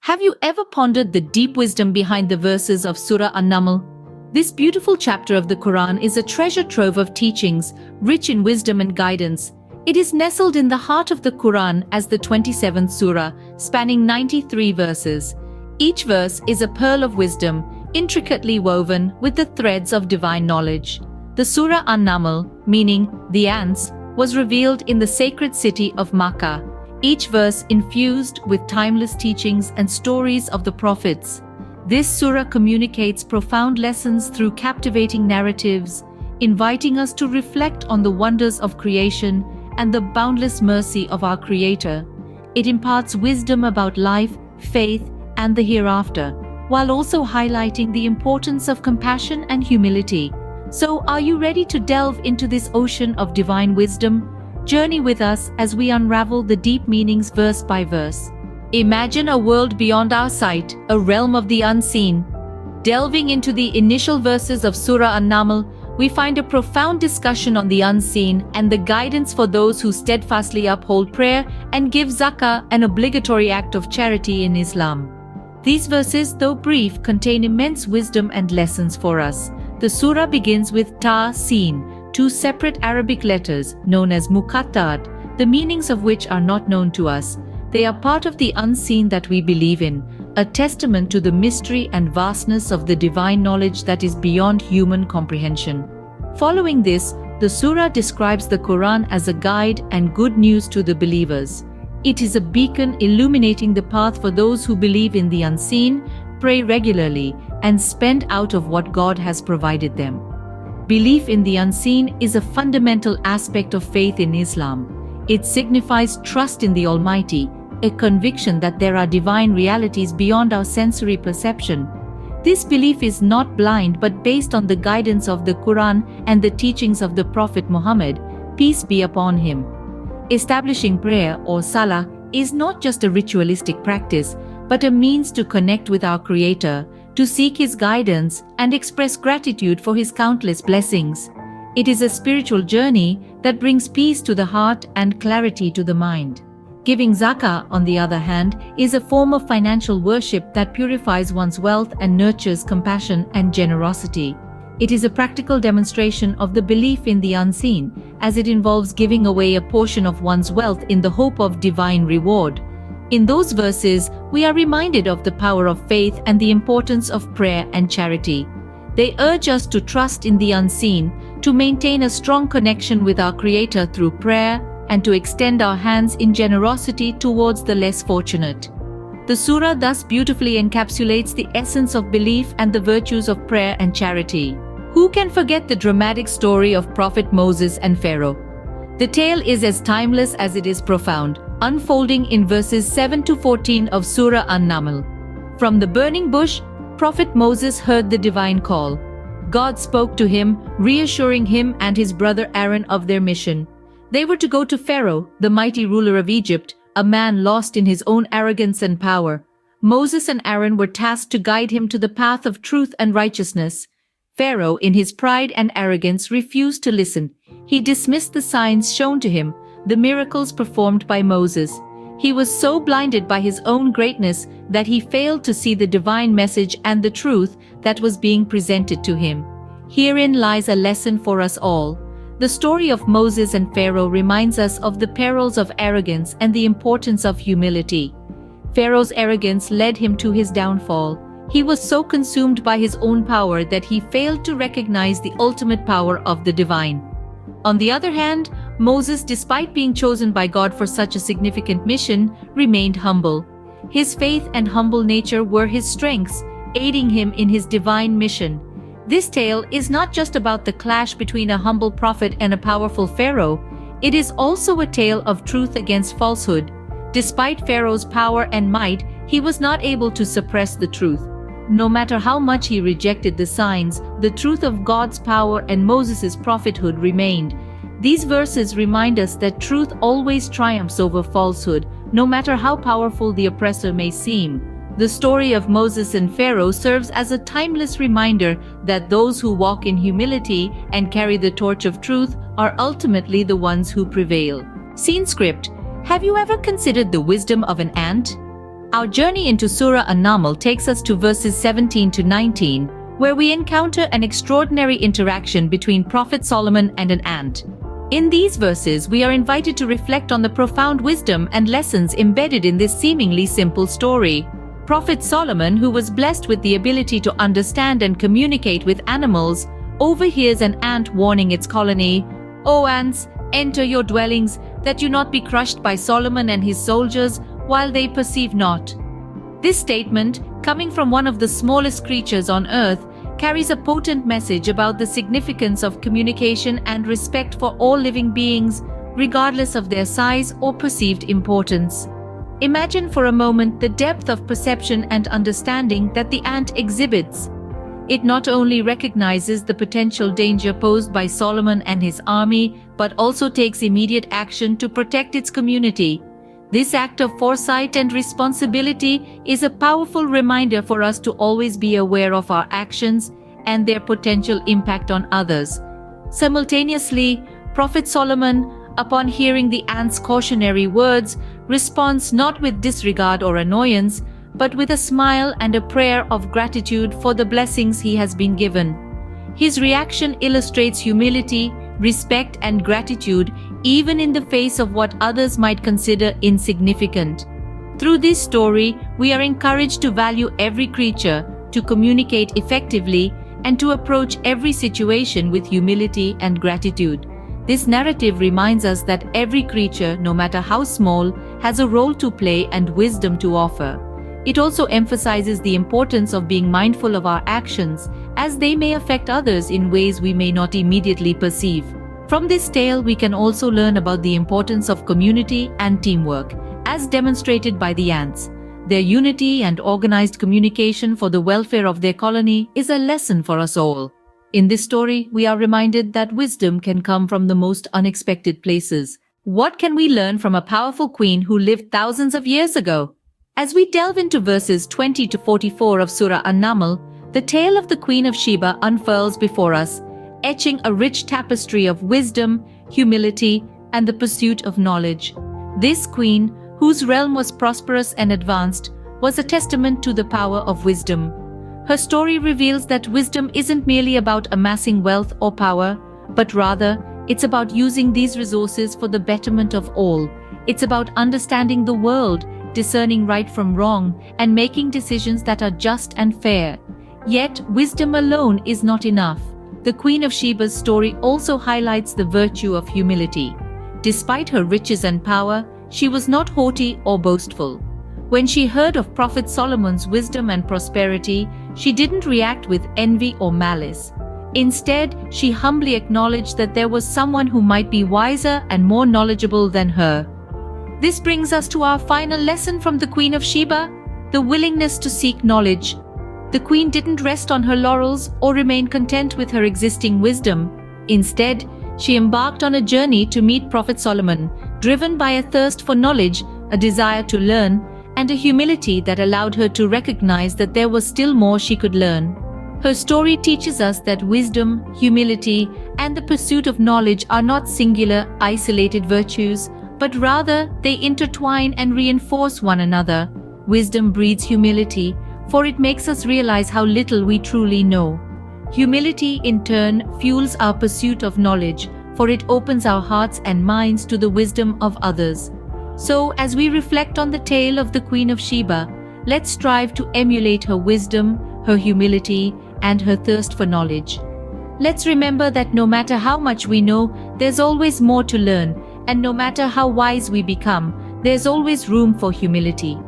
Have you ever pondered the deep wisdom behind the verses of Surah An-Naml? This beautiful chapter of the Quran is a treasure trove of teachings, rich in wisdom and guidance. It is nestled in the heart of the Quran as the 27th surah, spanning 93 verses. Each verse is a pearl of wisdom, intricately woven with the threads of divine knowledge. The Surah An-Naml, meaning the ants, was revealed in the sacred city of Makkah, each verse infused with timeless teachings and stories of the prophets. This surah communicates profound lessons through captivating narratives, inviting us to reflect on the wonders of creation and the boundless mercy of our Creator. It imparts wisdom about life, faith, and the hereafter, while also highlighting the importance of compassion and humility. So, are you ready to delve into this ocean of divine wisdom? Journey with us as we unravel the deep meanings verse by verse. Imagine a world beyond our sight, a realm of the unseen. Delving into the initial verses of Surah An-Naml, we find a profound discussion on the unseen and the guidance for those who steadfastly uphold prayer and give zakah, an obligatory act of charity in Islam. These verses, though brief, contain immense wisdom and lessons for us. The surah begins with Ta-Sin, two separate Arabic letters known as muqattat, the meanings of which are not known to us. They are part of the unseen that we believe in, a testament to the mystery and vastness of the divine knowledge that is beyond human comprehension. Following this, the surah describes the Quran as a guide and good news to the believers. It is a beacon illuminating the path for those who believe in the unseen, pray regularly, and spend out of what God has provided them. Belief in the unseen is a fundamental aspect of faith in Islam. It signifies trust in the Almighty, a conviction that there are divine realities beyond our sensory perception. This belief is not blind but based on the guidance of the Quran and the teachings of the Prophet Muhammad, peace be upon him. Establishing prayer or salah is not just a ritualistic practice, but a means to connect with our Creator, to seek His guidance and express gratitude for His countless blessings. It is a spiritual journey that brings peace to the heart and clarity to the mind. Giving zakah, on the other hand, is a form of financial worship that purifies one's wealth and nurtures compassion and generosity. It is a practical demonstration of the belief in the unseen, as it involves giving away a portion of one's wealth in the hope of divine reward. In those verses, we are reminded of the power of faith and the importance of prayer and charity. They urge us to trust in the unseen, to maintain a strong connection with our Creator through prayer, and to extend our hands in generosity towards the less fortunate. The surah thus beautifully encapsulates the essence of belief and the virtues of prayer and charity. Who can forget the dramatic story of Prophet Moses and Pharaoh? The tale is as timeless as it is profound, unfolding in verses 7 to 14 of Surah An-Naml. From the burning bush, Prophet Moses heard the divine call. God spoke to him, reassuring him and his brother Aaron of their mission. They were to go to Pharaoh, the mighty ruler of Egypt, a man lost in his own arrogance and power. Moses and Aaron were tasked to guide him to the path of truth and righteousness. Pharaoh, in his pride and arrogance, refused to listen. He dismissed the signs shown to him, the miracles performed by Moses. He was so blinded by his own greatness that he failed to see the divine message and the truth that was being presented to him. Herein lies a lesson for us all. The story of Moses and Pharaoh reminds us of the perils of arrogance and the importance of humility. Pharaoh's arrogance led him to his downfall. He was so consumed by his own power that he failed to recognize the ultimate power of the divine. On the other hand, Moses, despite being chosen by God for such a significant mission, remained humble. His faith and humble nature were his strengths, aiding him in his divine mission. This tale is not just about the clash between a humble prophet and a powerful Pharaoh. It is also a tale of truth against falsehood. Despite Pharaoh's power and might, he was not able to suppress the truth. No matter how much he rejected the signs, the truth of God's power and Moses' prophethood remained. These verses remind us that truth always triumphs over falsehood, no matter how powerful the oppressor may seem. The story of Moses and Pharaoh serves as a timeless reminder that those who walk in humility and carry the torch of truth are ultimately the ones who prevail. Scene script. Have you ever considered the wisdom of an ant? Our journey into Surah An-Naml takes us to verses 17 to 19, where we encounter an extraordinary interaction between Prophet Solomon and an ant. In these verses, we are invited to reflect on the profound wisdom and lessons embedded in this seemingly simple story. Prophet Solomon, who was blessed with the ability to understand and communicate with animals, overhears an ant warning its colony, "O ants, enter your dwellings, that you not be crushed by Solomon and his soldiers, while they perceive not." This statement, coming from one of the smallest creatures on earth, carries a potent message about the significance of communication and respect for all living beings, regardless of their size or perceived importance. Imagine for a moment the depth of perception and understanding that the ant exhibits. It not only recognizes the potential danger posed by Solomon and his army, but also takes immediate action to protect its community. This act of foresight and responsibility is a powerful reminder for us to always be aware of our actions and their potential impact on others. Simultaneously, Prophet Solomon, upon hearing the ant's cautionary words, responds not with disregard or annoyance, but with a smile and a prayer of gratitude for the blessings he has been given. His reaction illustrates humility, respect, and gratitude, even in the face of what others might consider insignificant. Through this story, we are encouraged to value every creature, to communicate effectively, and to approach every situation with humility and gratitude. This narrative reminds us that every creature, no matter how small, has a role to play and wisdom to offer. It also emphasizes the importance of being mindful of our actions, as they may affect others in ways we may not immediately perceive. From this tale, we can also learn about the importance of community and teamwork, as demonstrated by the ants. Their unity and organized communication for the welfare of their colony is a lesson for us all. In this story, we are reminded that wisdom can come from the most unexpected places. What can we learn from a powerful queen who lived thousands of years ago? As we delve into verses 20 to 44 of Surah An-Naml, the tale of the Queen of Sheba unfurls before us, etching a rich tapestry of wisdom, humility, and the pursuit of knowledge. This queen, whose realm was prosperous and advanced, was a testament to the power of wisdom. Her story reveals that wisdom isn't merely about amassing wealth or power, but rather, it's about using these resources for the betterment of all. It's about understanding the world, discerning right from wrong, and making decisions that are just and fair. Yet, wisdom alone is not enough. The Queen of Sheba's story also highlights the virtue of humility. Despite her riches and power, she was not haughty or boastful. When she heard of Prophet Solomon's wisdom and prosperity, she didn't react with envy or malice. Instead, she humbly acknowledged that there was someone who might be wiser and more knowledgeable than her. This brings us to our final lesson from the Queen of Sheba, the willingness to seek knowledge. The queen didn't rest on her laurels or remain content with her existing wisdom. Instead, she embarked on a journey to meet Prophet Solomon, driven by a thirst for knowledge, a desire to learn, and a humility that allowed her to recognize that there was still more she could learn. Her story teaches us that wisdom, humility, and the pursuit of knowledge are not singular, isolated virtues, but rather they intertwine and reinforce one another. Wisdom breeds humility, for it makes us realize how little we truly know. Humility, in turn, fuels our pursuit of knowledge, for it opens our hearts and minds to the wisdom of others. So, as we reflect on the tale of the Queen of Sheba, let's strive to emulate her wisdom, her humility, and her thirst for knowledge. Let's remember that no matter how much we know, there's always more to learn, and no matter how wise we become, there's always room for humility.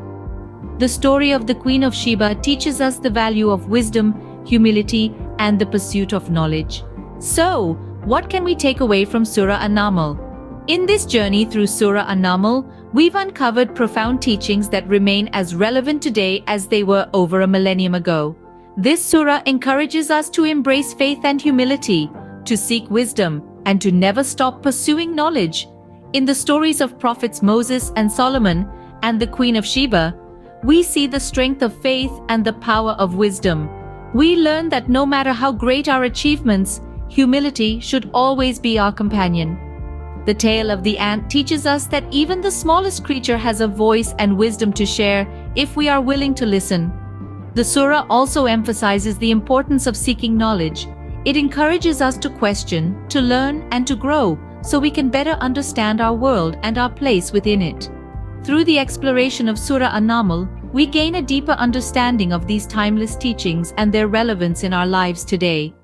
The story of the Queen of Sheba teaches us the value of wisdom, humility, and the pursuit of knowledge. So, what can we take away from Surah An-Naml? In this journey through Surah An-Naml, we've uncovered profound teachings that remain as relevant today as they were over a millennium ago. This surah encourages us to embrace faith and humility, to seek wisdom, and to never stop pursuing knowledge. In the stories of prophets Moses and Solomon and the Queen of Sheba, we see the strength of faith and the power of wisdom. We learn that no matter how great our achievements, humility should always be our companion. The tale of the ant teaches us that even the smallest creature has a voice and wisdom to share, if we are willing to listen. The surah also emphasizes the importance of seeking knowledge. It encourages us to question, to learn, and to grow, so we can better understand our world and our place within it. Through the exploration of Surah An-Naml, we gain a deeper understanding of these timeless teachings and their relevance in our lives today.